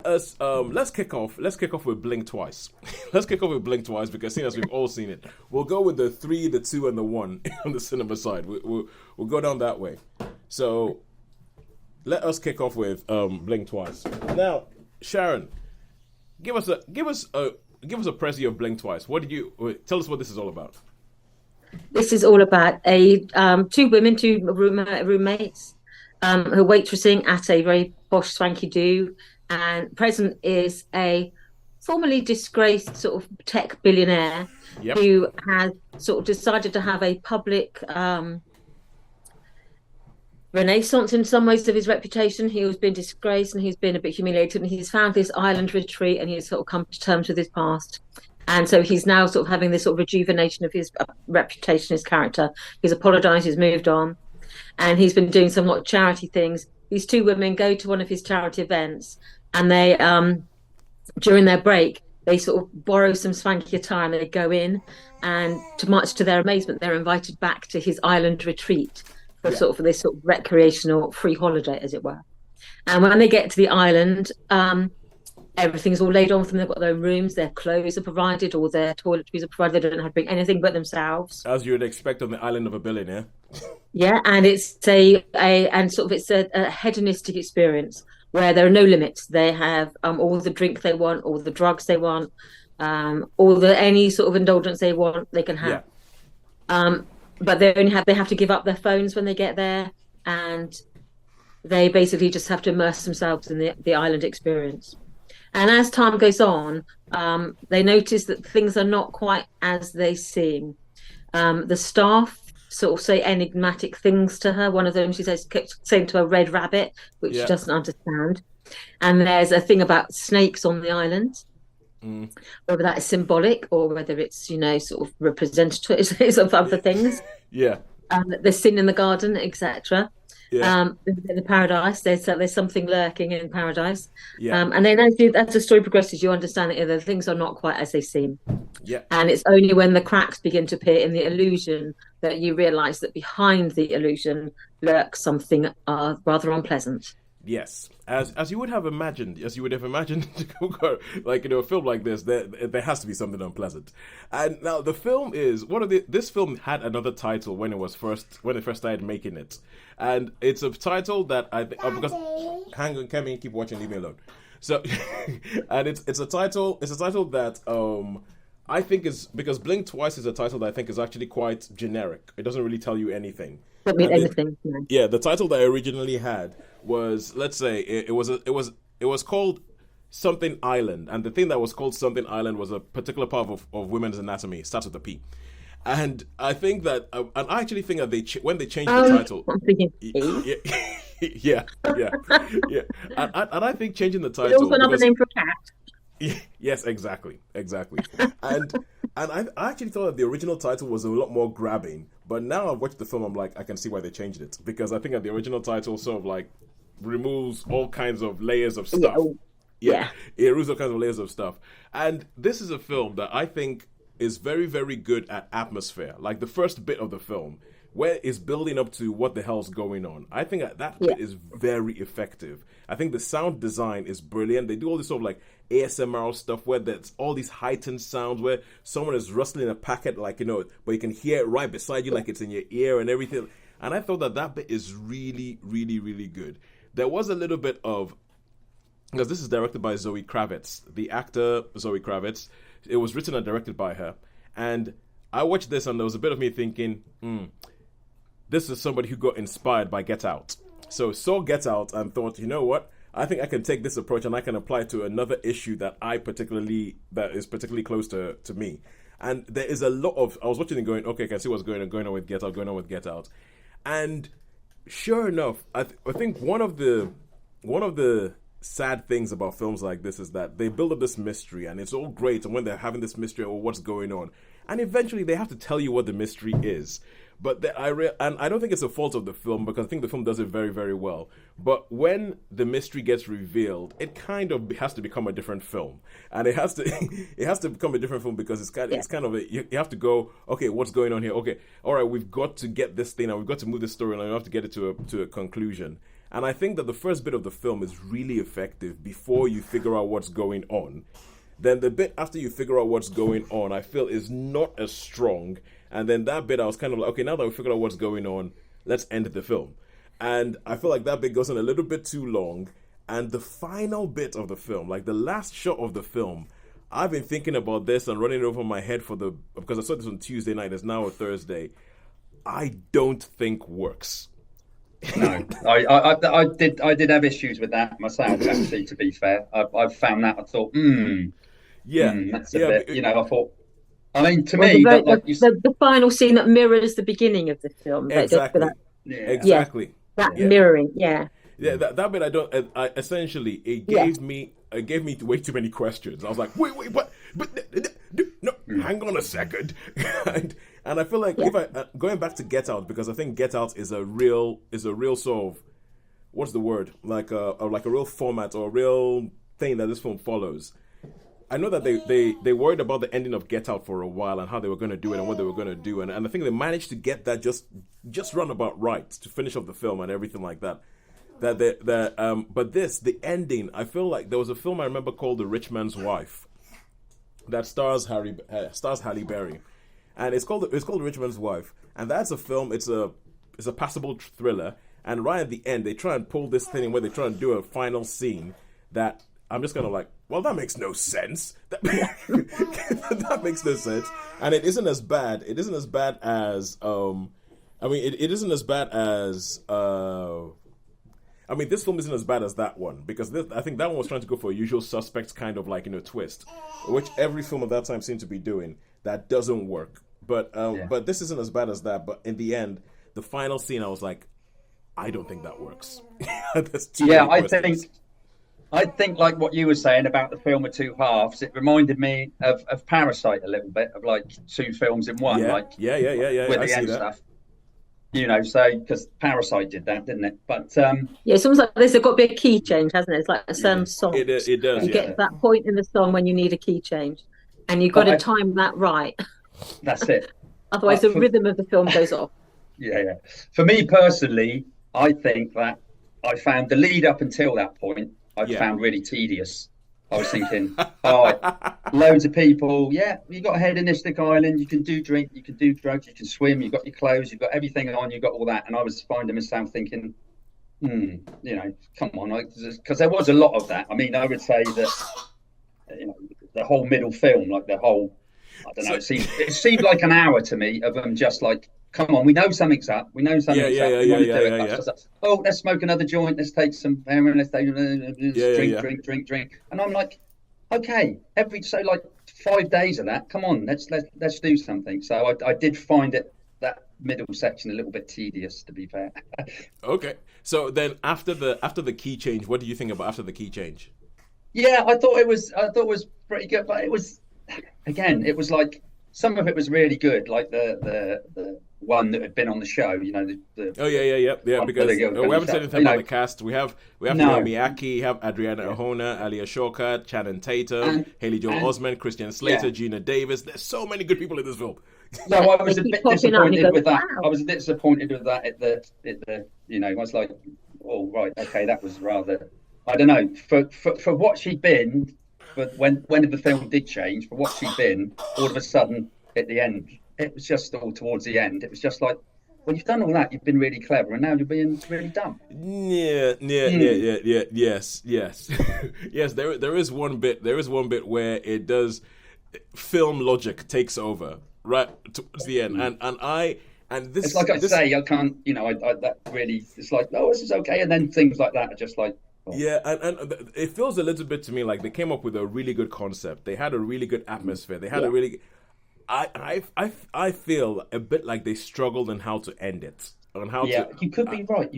Let's kick off. Let's kick off with Blink Twice. Let's kick off with Blink Twice because seeing as we've all seen it, we'll go with the three, the two, and the one on the cinema side. We'll go down that way. So let us kick off with Blink Twice. Now, Sharon, give us a preview of Blink Twice. What did you tell us? What this is all about? This is all about a two women, roommates, who are waitressing at a very posh, swanky do, and present is a formerly disgraced sort of tech billionaire Yep. who has sort of decided to have a public renaissance in some ways of his reputation. He was been disgraced and he's been a bit humiliated, and he's found this island retreat and he's sort of come to terms with his past. And so he's now sort of having this sort of rejuvenation of his reputation, his character. He's apologized, he's moved on, and he's been doing some like charity things. These two women go to one of his charity events, and they during their break they sort of borrow some swanky attire and they go in, and much to their amazement they're invited back to his island retreat for for this sort of recreational free holiday, as it were. And when they get to the island, everything's all laid on for them. They've got their own rooms, their clothes are provided, all their toiletries are provided. They don't have to bring anything but themselves. As you would expect on the island of a billionaire. Yeah, and it's a hedonistic experience where there are no limits. They have all the drink they want, all the drugs they want, all the any sort of indulgence they want, they can have. Yeah. But they have to give up their phones when they get there, and they basically just have to immerse themselves in the island experience. And as time goes on, they notice that things are not quite as they seem. The staff sort of say enigmatic things to her. One of them, she says, kept saying to a red rabbit, which she doesn't understand. And there's a thing about snakes on the island, whether that is symbolic or whether it's, sort of representative of other things. Yeah. There's sin in the garden, etc. Yeah. In the paradise, there's something lurking in paradise. Yeah. And then as the story progresses, you understand that the things are not quite as they seem. Yeah. And it's only when the cracks begin to appear in the illusion that you realise that behind the illusion lurks something rather unpleasant. Yes, as you would have imagined, like a film like this, there has to be something unpleasant. And now the film is this film had another title when it first started making it, and it's a title that I think because hang on, Kevin, keep watching, leave me alone. So, and it's a title that I think is because Blink Twice is a title that I think is actually quite generic. It doesn't really tell you anything. Don't mean anything. Yeah, the title that I originally had was, let's say, it was called Something Island, and the thing that was called Something Island was a particular part of women's anatomy. It starts with a P, and I think that, and I actually think that when they changed the title, I'm thinking, yeah, and I think changing the title. It's also another name for a cat. Yes, exactly, and I actually thought that the original title was a lot more grabbing, but now I've watched the film, I'm like, I can see why they changed it, because I think that the original title sort of like removes all kinds of layers of stuff. Yeah. It removes all kinds of layers of stuff, and this is a film that I think is very, very good at atmosphere. Like the first bit of the film, where it's building up to what the hell's going on. I think that bit is very effective. I think the sound design is brilliant. They do all this sort of like ASMR stuff where there's all these heightened sounds where someone is rustling a packet, like, but you can hear it right beside you, like it's in your ear and everything. And I thought that bit is really, really, really good. There was a little bit of, because this is directed by Zoe Kravitz, the actor Zoe Kravitz. It was written and directed by her. And I watched this and there was a bit of me thinking, this is somebody who got inspired by Get Out. So saw Get Out and thought, you know what? I think I can take this approach and I can apply it to another issue that is particularly close to me. And there is a lot of, I was watching it going, okay, I can see what's going on with Get Out. And sure enough, I think one of the sad things about films like this is that they build up this mystery and it's all great, and when they're having this mystery or what's going on, and eventually they have to tell you what the mystery is. But and I don't think it's a fault of the film, because I think the film does it very, very well. But when the mystery gets revealed, it kind of has to become a different film, and it has to become a different film because it's kind of you have to go, okay, what's going on here? Okay, all right, we've got to get this thing and we've got to move this story and we have to get it to a conclusion. And I think that the first bit of the film is really effective before you figure out what's going on. Then the bit after you figure out what's going on, I feel is not as strong. And then that bit, I was kind of like, okay, now that we figured out what's going on, let's end the film. And I feel like that bit goes on a little bit too long. And the final bit of the film, like the last shot of the film, I've been thinking about this and running it over my head because I saw this on Tuesday night, it's now a Thursday. I don't think works. No, I did have issues with that myself, actually, to be fair. I found that, I thought, that's a bit, I thought, I mean, to me, the final scene that mirrors the beginning of the film. Exactly. Exactly. That mirroring, Yeah, that bit I essentially, it gave me way too many questions. I was like, wait, what? But no, hang on a second. and I feel like if going back to Get Out, because I think Get Out is a real sort of, what's the word? Like a real format or a real thing that this film follows. I know that they worried about the ending of Get Out for a while and how they were going to do it and what they were going to do, and I think they managed to get that just run about right to finish off the film and everything like that. But the ending, I feel like there was a film I remember called The Rich Man's Wife that stars Halle Berry, and it's called The Rich Man's Wife, and that's a film. It's a passable thriller, and right at the end they try and pull this thing where they try and do a final scene that I'm just kind of like, well, that makes no sense. That makes no sense, and it isn't as bad. It isn't as bad as it isn't as bad as. This film isn't as bad as that one, because I think that one was trying to go for a Usual Suspects kind of like, twist, which every film at that time seemed to be doing. That doesn't work. But this isn't as bad as that. But in the end, the final scene, I was like, I don't think that works. I think like what you were saying about the film with two halves, it reminded me of Parasite a little bit, of like two films in one. Yeah. With I the end stuff. So because Parasite did that, didn't it? But it's almost like there's got to be a key change, hasn't it? It's like a certain song. It does. You get to that point in the song when you need a key change, and you've got to time that right. That's it. Otherwise, the rhythm of the film goes off. Yeah. For me personally, I think that I found the lead up until that point, found really tedious. I was thinking, loads of people. Yeah, you got a hedonistic island. You can do drink. You can do drugs. You can swim. You got your clothes. You've got everything on. You got all that. And I was finding myself thinking, come on, because there was a lot of that. I mean, I would say that the whole middle film, like the whole, I don't know. It seemed like an hour to me of them just like, come on, we know something's up. We know something's up. We want to do it. Oh, let's smoke another joint. Let's take some heroin. Let's take drink. And I'm like, okay, so like 5 days of that. Come on, let's do something. So I did find that middle section a little bit tedious, to be fair. Okay, so then after the key change, what do you think about after the key change? Yeah, I thought it was pretty good, but it was, again, it was like some of it was really good, like the one that had been on the show, because we haven't said anything about the cast. We have Naomi Aki, we have Adriana Arjona, Alia Shawkat, Channing Tatum, Haley Joel Osment, Christian Slater, Gina Davis. There's so many good people in this film. No, I was a bit disappointed with that. I was a bit disappointed with that at the I was like, oh right, okay, that was rather, I don't know, for what she'd been, but when the film did change, for what she'd been, all of a sudden at the end, it was just all towards the end. It was just like, well, you've done all that. You've been really clever, and now you're being really dumb. Yes. Yes, there is one bit. There is one bit where it does. Film logic takes over right towards the end, and this. It's like I can't. That really. It's like, oh, this is okay, and then things like that are just like. Oh. Yeah, and it feels a little bit to me like they came up with a really good concept. They had a really good atmosphere. They had a really. I feel a bit like they struggled on how to end it. You could be right.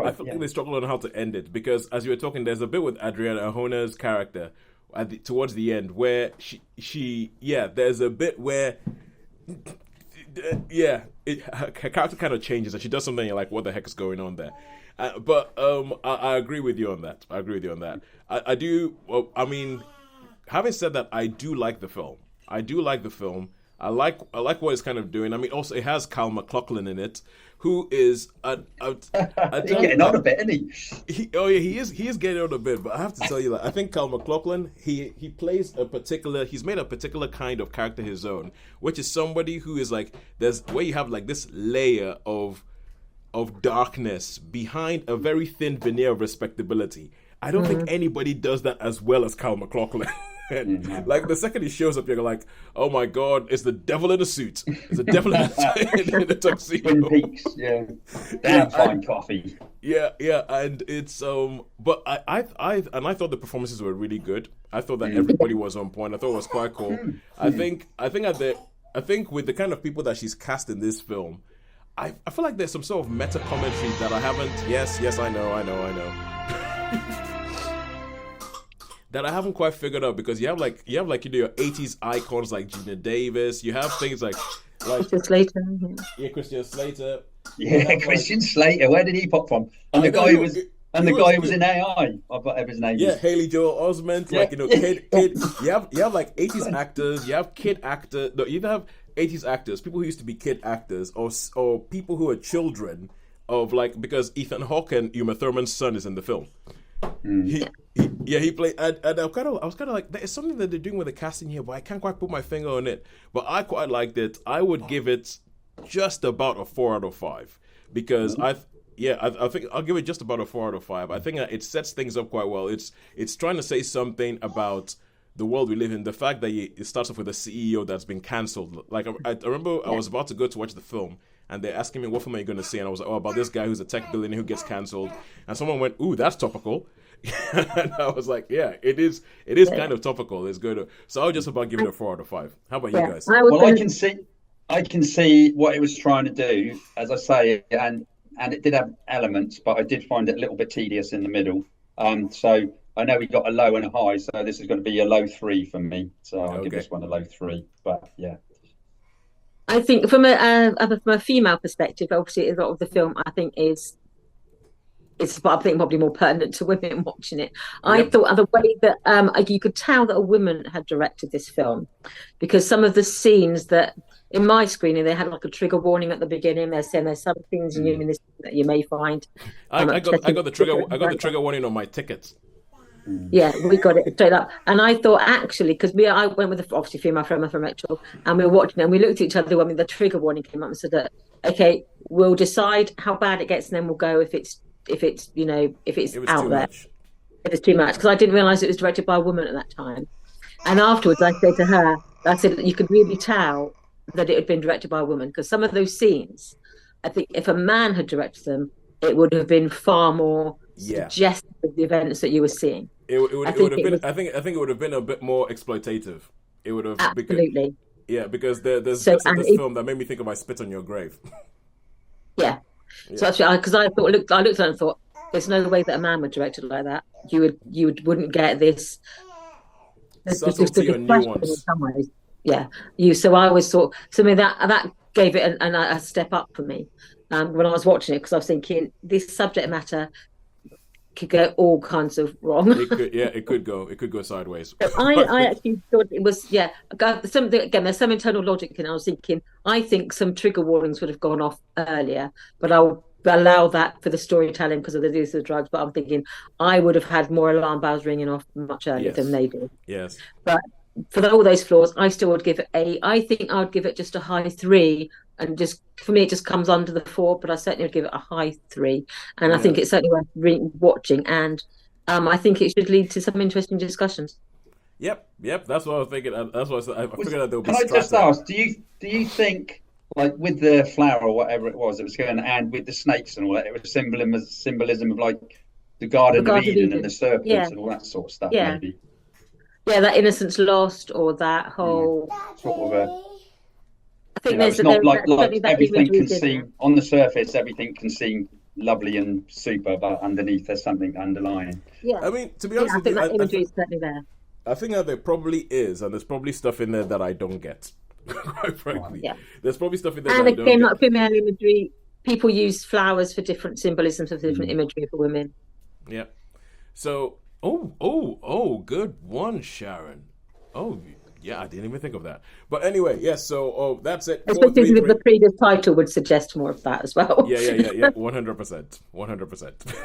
I feel like they struggled on how to end it because, as you were talking, there's a bit with Adriana Arjona's character towards the end where she there's a bit where her character kind of changes and she does something, you're like, what the heck is going on there? But I agree with you on that. I do. Well, I mean, having said that, I do like the film. I like what it's kind of doing. I mean, also it has Kyle MacLachlan in it, who is He's getting on a bit, isn't he? Oh yeah, he is getting on a bit. But I have to tell you that I think Kyle MacLachlan he plays he's made a particular kind of character his own, which is somebody who is like there's where you have like this layer of darkness behind a very thin veneer of respectability. I don't think anybody does that as well as Kyle MacLachlan. Like the second he shows up, you're like, "Oh my God, it's the devil in a suit! It's the devil in a tuxedo." Twin Peaks, yeah. Damn fine coffee. Yeah, and it's but I thought the performances were really good. I thought that everybody was on point. I thought it was quite cool. I think with the kind of people that she's cast in this film, I feel like there's some sort of meta commentary that I haven't. Yes, I know. That I haven't quite figured out, because you have like your 80s icons like Gina Davis. You have things like Christian Slater. Yeah, Christian Slater. Yeah, Christian Slater. Where did he pop from? And the guy who was in AI. Whatever his name is. Yeah, Haley Joel Osment. Yeah. Like kid. You have like 80s actors. You have kid actors. No, you either have 80s actors, people who used to be kid actors, or people who are children of like, because Ethan Hawke and Uma Thurman's son is in the film. He played, and I was kind of like, there is something that they're doing with the casting here, but I can't quite put my finger on it. But I quite liked it. I would give it just about a 4 out of 5, because I think I'll give it just about a 4 out of 5. I think it sets things up quite well. It's trying to say something about the world we live in. The fact that it starts off with a CEO that's been cancelled. Like I remember I was about to go to watch the film, and they're asking me, what film are you going to see? And I was like, about this guy who's a tech billionaire who gets cancelled. And someone went, ooh, that's topical. And I was like, yeah, it is kind of topical. It's good. So I'll just about give it a 4 out of 5. How about you guys? Well, I can see what it was trying to do, as I say, and it did have elements, but I did find it a little bit tedious in the middle. So I know we got a low and a high, so this is going to be a low 3 for me. So I'll give this one a low 3. But yeah. I think from a female perspective, obviously a lot of the film I think it's probably more pertinent to women watching it. I thought the way that you could tell that a woman had directed this film, because some of the scenes that in my screening they had like a trigger warning at the beginning. They're saying there's some things in this that you may find. I got the trigger warning on my tickets. Yeah, we got it straight up. And I thought, actually, because I went with obviously female friend from Rachel, and we were watching it, and we looked at each other when the trigger warning came up and said that, okay, we'll decide how bad it gets, and then we'll go if it's out there. If it's too much. Because I didn't realise it was directed by a woman at that time. And afterwards, I said to her, you could really tell that it had been directed by a woman, because some of those scenes, I think if a man had directed them, it would have been far more suggestive of the events that you were seeing. I think it would have been a bit more exploitative. It would have absolutely. Because there's bits of this film that made me think of I Spit on Your Grave. Yeah. So actually, because I looked at it and thought, there's no way that a man would direct it like that. You wouldn't get this subtlety or nuance in some ways. Yeah. So I was sort of, so I mean that gave it a step up for me when I was watching it, because I was thinking this subject matter could go all kinds of wrong. It could go sideways. I actually thought it was something. Again, there's some internal logic in it. I was thinking, I think some trigger warnings would have gone off earlier, but I'll allow that for the storytelling because of the use of the drugs. But I'm thinking I would have had more alarm bells ringing off much earlier than they did. Yes. But for all those flaws, I still would give it I think I would give it just a high 3. And just for me, it just comes under the 4, but I certainly would give it a high 3. And I think it's certainly worth watching. And I think it should lead to some interesting discussions. Yep. That's what I was thinking. That's what I figured out there would be. Can I just ask? Do you think, like with the flower or whatever it was going, and with the snakes and all that, it was symbolism of like the Garden of Eden and the serpents and all that sort of stuff? Yeah. Maybe. Yeah, that innocence lost, or that whole sort of I think it's not like everything can seem on the surface. Everything can seem lovely and super, but underneath there's something underlying. Yeah, I mean, to be honest, I think that imagery is certainly there. I think that there probably is, and there's probably stuff in there that I don't get. Quite frankly, there's probably stuff in there. And that I again, don't like female imagery, people use flowers for different symbolisms, for different imagery for women. Yeah. So, oh, good one, Sharon. Oh, Yeah, I didn't even think of that. But anyway, yes. So that's it. Especially if the previous title would suggest more of that as well. Yeah. 100%. 100%.